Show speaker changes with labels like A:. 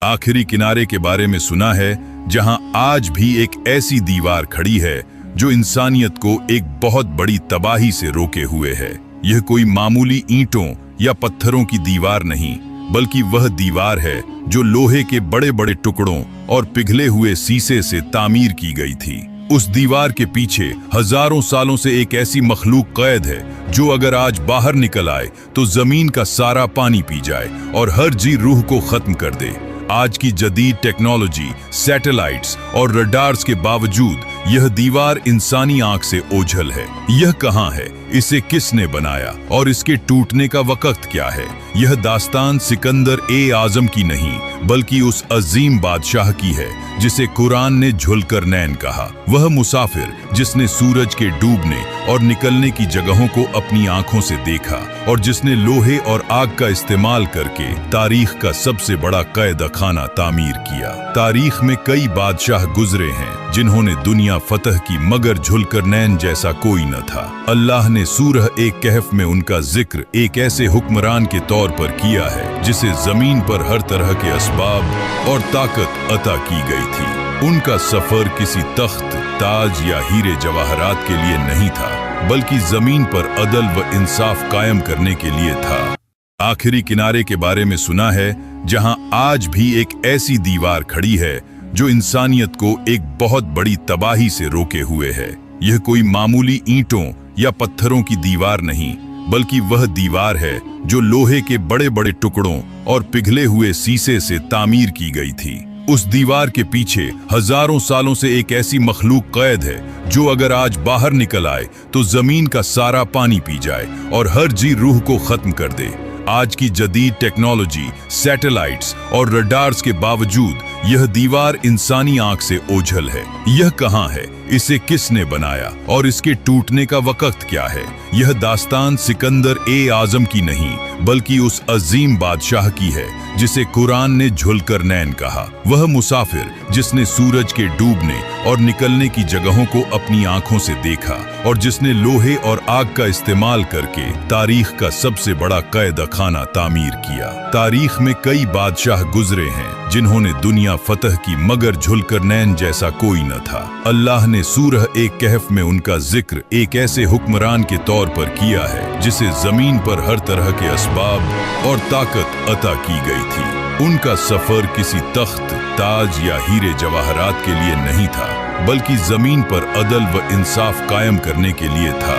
A: आखिरी किनारे के बारे में सुना है, जहां आज भी एक ऐसी दीवार खड़ी है जो इंसानियत को एक बहुत बड़ी तबाही से रोके हुए है। यह कोई मामूली ईंटों या पत्थरों की दीवार नहीं, बल्कि वह दीवार है जो लोहे के बड़े बड़े टुकड़ों और पिघले हुए शीशे से तामीर की गई थी। उस दीवार के पीछे हजारों सालों से एक ऐसी मखलूक कैद है जो अगर आज बाहर निकल आए तो जमीन का सारा पानी पी जाए और हर जी रूह को खत्म कर दे। आज की जदीद टेक्नोलॉजी, सैटेलाइट्स और रडार्स के बावजूद यह दीवार इंसानी आंख से ओझल है। यह कहां है, इसे किसने बनाया और इसके टूटने का वक्त क्या है? यह दास्तान सिकंदर ए आजम की नहीं, बल्कि उस अजीम बादशाह की है जिसे कुरान ने झुलकर नैन कहा। वह मुसाफिर जिसने सूरज के डूबने और निकलने की जगहों को अपनी आंखों से देखा और जिसने लोहे और आग का इस्तेमाल करके तारीख का सबसे बड़ा कैद खाना तामीर किया। तारीख में कई बादशाह गुजरे हैं जिन्होंने दुनिया फतह की, मगर झुलकर नैन जैसा कोई न था। अल्लाह ने सूरह एक कहफ में उनका जिक्र एक ऐसे हुक्मरान के तौर पर किया है जिसे जमीन पर हर तरह के असबाब और ताकत अता की गई थी। उनका सफर किसी तख्त, ताज या हीरे जवाहरात के लिए नहीं था, बल्कि जमीन पर अदल व इंसाफ कायम करने के लिए था। आखिरी किनारे के बारे में सुना है, जहां आज भी एक ऐसी दीवार खड़ी है जो इंसानियत को एक बहुत बड़ी तबाही से रोके हुए है। यह कोई मामूली ईंटों या पत्थरों की दीवार नहीं, बल्कि वह दीवार है जो लोहे के बड़े बड़े टुकड़ों और पिघले हुए शीशे से तामीर की गई थी। उस दीवार के पीछे हजारों सालों से एक ऐसी मखलूक कैद है जो अगर आज बाहर निकल आए तो जमीन का सारा पानी पी जाए और हर जी रूह को खत्म कर दे। आज की जदीद टेक्नोलॉजी, सैटेलाइट्स और रडार्स के बावजूद यह दीवार इंसानी आंख से ओझल है। यह कहां है, इसे किसने बनाया और इसके टूटने का वक्त क्या है? यह दास्तान सिकंदर ए आजम की नहीं, बल्कि उस अजीम बादशाह की है जिसे कुरान ने झुलकर नैन कहा। वह मुसाफिर जिसने सूरज के डूबने और निकलने की जगहों को अपनी आंखों से देखा और जिसने लोहे और आग का इस्तेमाल करके तारीख का सबसे बड़ा कैद खाना तामीर किया। तारीख में कई बादशाह गुजरे हैं जिन्होंने दुनिया फतह की, मगर झुलकर नैन जैसा कोई न था। अल्लाह ने सूरह एक कहफ में उनका जिक्र एक ऐसे हुक्मरान के तौर पर किया है जिसे जमीन पर हर तरह के असबाब और ताकत अता की गई थी। उनका सफर किसी तख्त, ताज या हीरे जवाहरात के लिए नहीं था, बल्कि जमीन पर अदल व इंसाफ कायम करने के लिए था।